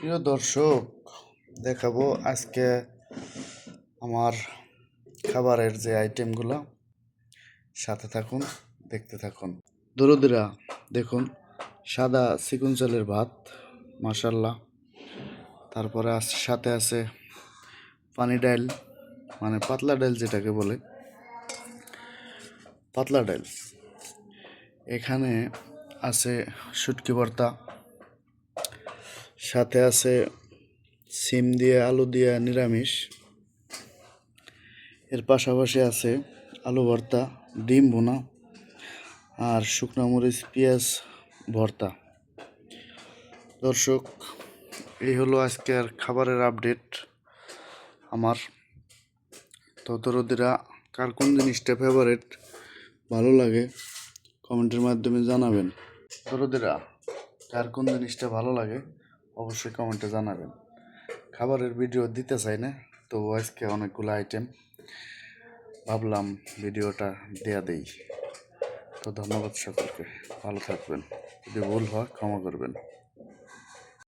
প্রিয় দর্শক, দেখাবো আজকে আমার খাবারের যে আইটেমগুলো। সাথে থাকুন, দেখতে থাকুন। দরদিরা দেখুন, সাদা চিকন চালের ভাত, মাশাল্লাহ। তারপরে সাথে আছে পানি ডাল, মানে পাতলা ডাল যেটাকে বলে, পাতলা ডাল। এখানে আছে শুটকি ভর্তা, সাথে আছে সিম দিয়ে আলু দিয়ে নিরামিষ। এর পাশাপাশি আছে আলু ভর্তা, ডিম ভুনা আর শুকনো মরিচ পেঁয়াজ ভর্তা। দর্শক, এই হলো আজকের খাবারের আপডেট আমার। তো দরদিরা, কার কোন জিনিসটা ফেভারিট ভালো লাগে কমেন্টের মাধ্যমে জানাবেন। দরদিরা, কার কোন জিনিসটা ভালো লাগে অবশ্যই কমেন্টে জানাবেন। খাবারের ভিডিও দিতে চাই না, তো আজকে অনেকগুলো আইটেম ভাবলাম ভিডিওটা দেয়া দেই। তো ধন্যবাদ সকলকে, ভালো থাকবেন। যদি ভুল হয় ক্ষমা করবেন।